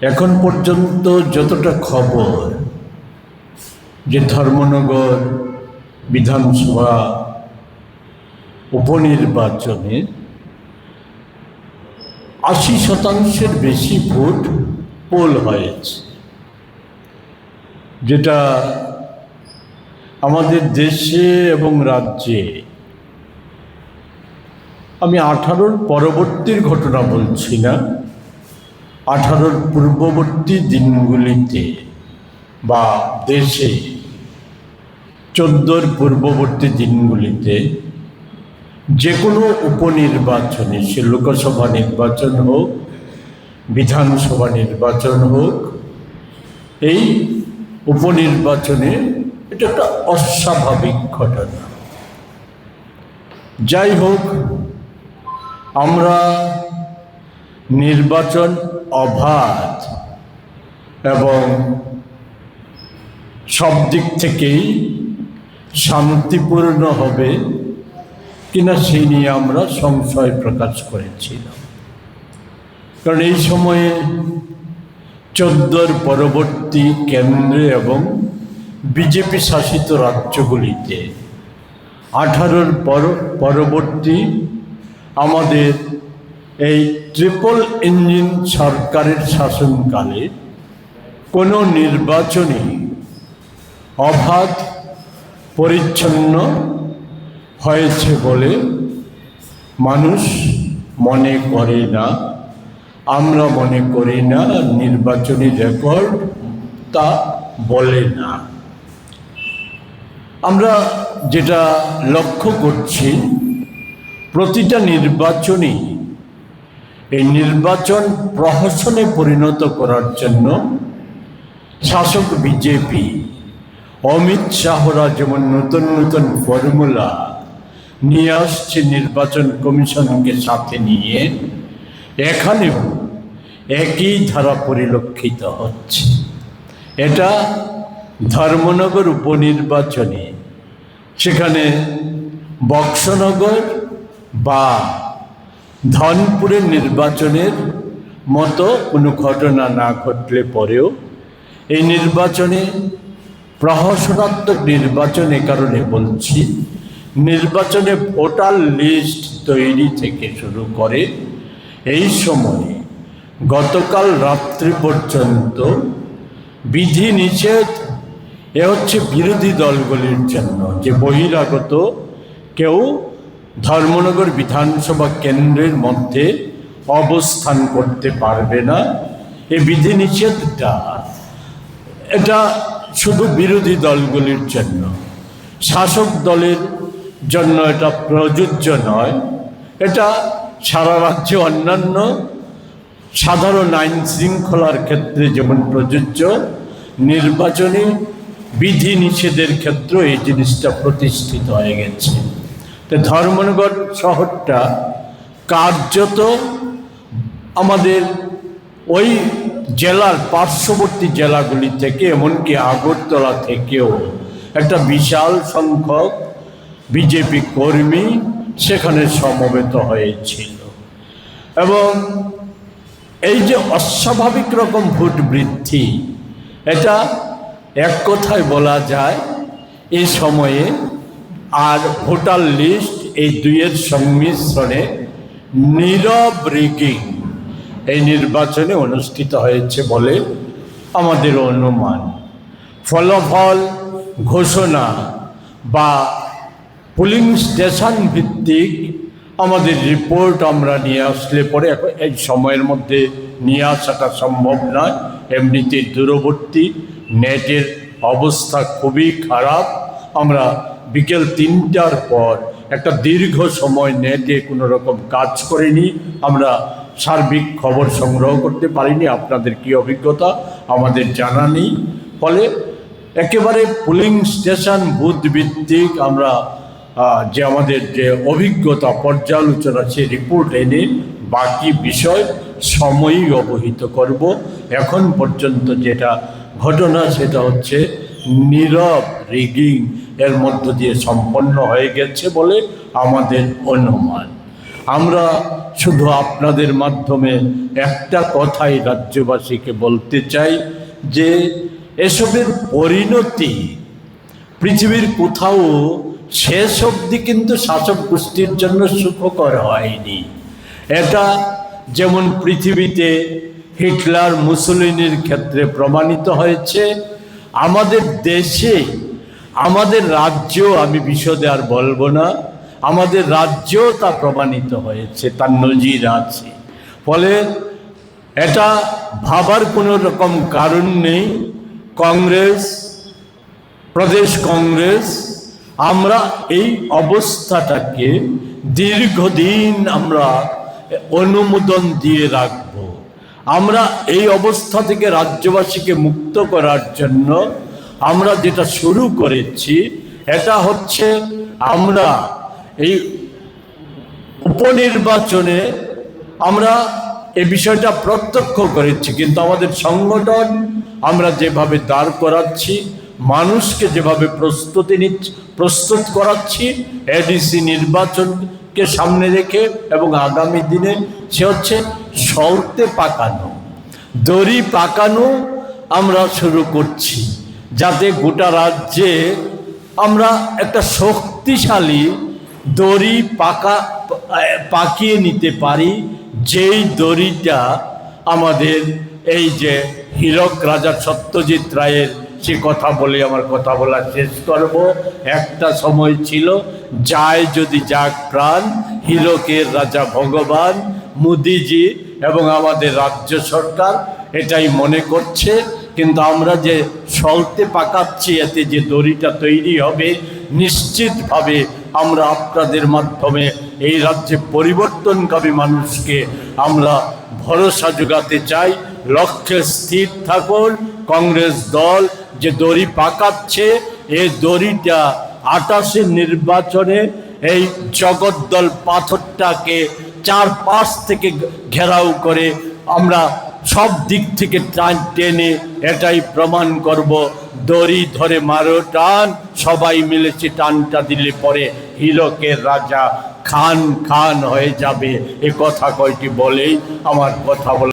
এখন পর্যন্ত যতটা খবর যে ধর্মনগর বিধানসভা উপনির্বাচনে ৮০% বেশি ভোট পোল হয়েছে, যেটা আমাদের দেশে এবং রাজ্যে, আমি 18-র পরবর্তীর ঘটনা বলছি না, 18-র পূর্ববর্তী দিনগুলিতে বা দেশে 14-র পূর্ববর্তী দিনগুলিতে যে কোনো উপনির্বাচনে, সে লোকসভা নির্বাচন হোক, বিধানসভা নির্বাচন হোক, এই উপনির্বাচনে এটা একটা অস্বাভাবিক ঘটনা। যাই হোক, আমরা নির্বাচন অবাধ এবং সব দিক থেকেই শান্তিপূর্ণ হবে কিনা সেই নিয়ে আমরা সংশয় প্রকাশ করেছিলাম। কারণ এই সময়ে 14-র পরবর্তী কেন্দ্রে এবং বিজেপি শাসিত রাজ্যগুলিতে 18-র পরবর্তী আমাদের এই ট্রিপল ইঞ্জিন সরকারের শাসনকালে কোনো নির্বাচনই অবাধ পরিচ্ছন্ন হয়েছে বলে মানুষ মনে করে না, আমরা মনে করি না, নির্বাচনী রেকর্ড তা বলে না। আমরা যেটা লক্ষ্য করছি, প্রতিটা নির্বাচনই এই নির্বাচন প্রহসনে পরিণত করার জন্য শাসক বিজেপি, অমিত শাহরা যেমন নতুন নতুন ফর্মুলা নিয়ে আসছে নির্বাচন কমিশনকে সাথে নিয়ে, এখানেও একই ধারা পরিলক্ষিত হচ্ছে। এটা ধর্মনগর উপনির্বাচনে, সেখানে বক্সনগর বা ধনপুরের নির্বাচনের মতো কোনো ঘটনা না ঘটলে পরেও এই নির্বাচনে প্রহসনাত্মক নির্বাচন, এ কারণে বলছি, নির্বাচনে ভোটার লিস্ট তৈরি থেকে শুরু করে এই সময়ে গতকাল রাত্রি পর্যন্ত বিধিনিষেধ। এ হচ্ছে বিরোধী দলগুলির জন্য, যে বহিরাগত কেউ ধর্মনগর বিধানসভা কেন্দ্রের মধ্যে অবস্থান করতে পারবে না। এই বিধিনিষেধটা এটা শুধু বিরোধী দলগুলির জন্য, শাসক দলের জন্য এটা প্রযোজ্য নয়। এটা সারা রাজ্যে অন্যান্য সাধারণ আইন শৃঙ্খলার ক্ষেত্রে যেমন প্রযোজ্য, নির্বাচনী বিধিনিষেধের ক্ষেত্রে এই জিনিসটা প্রতিষ্ঠিত হয়ে গেছে। তো ধর্মনগর শহরটা কার্যত আমাদের ওই জেলার পার্শ্ববর্তী জেলাগুলি থেকে, এমনকি আগরতলা থেকেও একটা বিশাল সংখ্যক বিজেপি কর্মী সেখানে সমবেত হয়েছিল। এবং এই যে অস্বাভাবিক রকম ভোট বৃদ্ধি, এটা এক কথায় বলা যায় এই সময়ে আর ভোটার লিস্ট, এই দুইয়ের সংমিশ্রণে নীরব রিগিং এই নির্বাচনে অনুষ্ঠিত হয়েছে বলে আমাদের অনুমান। ফলাফল ঘোষণা বা পোলিং স্টেশন ভিত্তিক আমাদের রিপোর্ট আমরা নিয়ে আসলে পরে, এই সময়ের মধ্যে নিয়ে আসাটা সম্ভব নয়, এমনিতে দূরবর্তী, নেটের অবস্থা খুবই খারাপ। আমরা বিকেল 3টার পর একটা দীর্ঘ সময় নেটে কোনো রকম কাজ করিনি, আমরা সার্বিক খবর সংগ্রহ করতে পারিনি। আপনাদের কি অভিজ্ঞতা আমাদের জানা নেই। ফলে একেবারে পোলিং স্টেশন বুথ ভিত্তিক আমরা যে আমাদের যে অভিজ্ঞতা পর্যালোচনা, সে রিপোর্ট এনে বাকি বিষয় সময়ই অবহিত করব। এখন পর্যন্ত যেটা ঘটনা, সেটা হচ্ছে নীরব রিগিং এর মধ্য দিয়ে সম্পন্ন হয়ে গেছে বলে আমাদের অনুমান। আমরা শুধু আপনাদের মাধ্যমে একটা কথাই রাজ্যবাসীকে বলতে চাই যে এসবের পরিণতি পৃথিবীর কোথাও শেষ অবধি কিন্তু শাসক গোষ্ঠীর জন্য সুখকর হয়নি। এটা যেমন পৃথিবীতে হিটলার মুসলিনের ক্ষেত্রে প্রমাণিত হয়েছে, আমাদের দেশে আমাদের রাজ্য, আমি বিশদে আর বলবো না, আমাদের রাজ্যেও তা প্রমাণিত হয়েছে, তার নজির আছে। ফলে এটা ভাবার কোনো রকম কারণ নেই। কংগ্রেস, প্রদেশ কংগ্রেস, আমরা এই অবস্থাটাকে দীর্ঘদিন আমরা অনুমোদন দিয়ে রাখব। আমরা এই অবস্থা থেকে রাজ্যবাসীকে মুক্ত করার জন্য আমরা যেটা শুরু করেছি, এটা হচ্ছে আমরা এই উপনির্বাচনে আমরা এই বিষয়টা প্রত্যক্ষ করেছি, কিন্তু আমাদের সংগঠন আমরা যেভাবে দাঁড় করাচ্ছি, মানুষকে যেভাবে প্রস্তুত করাচ্ছি এডিসি নির্বাচনকে সামনে রেখে এবং আগামী দিনে, সে হচ্ছে সলতে পাকানো, দড়ি পাকানো আমরা শুরু করছি, যাতে গোটা রাজ্যে আমরা একটা শক্তিশালী দড়ি পাকিয়ে নিতে পারি, যেই দড়িটা আমাদের এই যে হীরক রাজা সত্যজিৎ রায়ের সে কথা বলে আমার কথা বলা শেষ করব। একটা সময় ছিল, যায় যদি যাক প্রাণ, হীরকের রাজা ভগবান। মোদিজি এবং আমাদের রাজ্য সরকার এটাই মনে করছে, কিন্তু আমরা যে সলতে পাকাচ্ছি, এতে যে দড়িটা তৈরি হবে, নিশ্চিতভাবে আমরা আপনাদের মাধ্যমে এই রাজ্যে পরিবর্তনকামী মানুষকে আমরা ভরসা যোগাতে চাই। লক্ষ্যে স্থির থাকুন। কংগ্রেস দল যে দড়ি পাকাচ্ছে, এই দড়িটা 28 নির্বাচনে এই জগদ্দল পাথরটাকে চারপাশ থেকে ঘেরাও করে আমরা সব দিক থেকে টেনে এটাই প্রমাণ করব, দড়ি ধরে মারো টান, সবাই মিলেছে টানটা দিলে পরে হীরকের রাজা খান খান হয়ে যাবে। এ কথা কয়টি বলেই আমার কথা বলে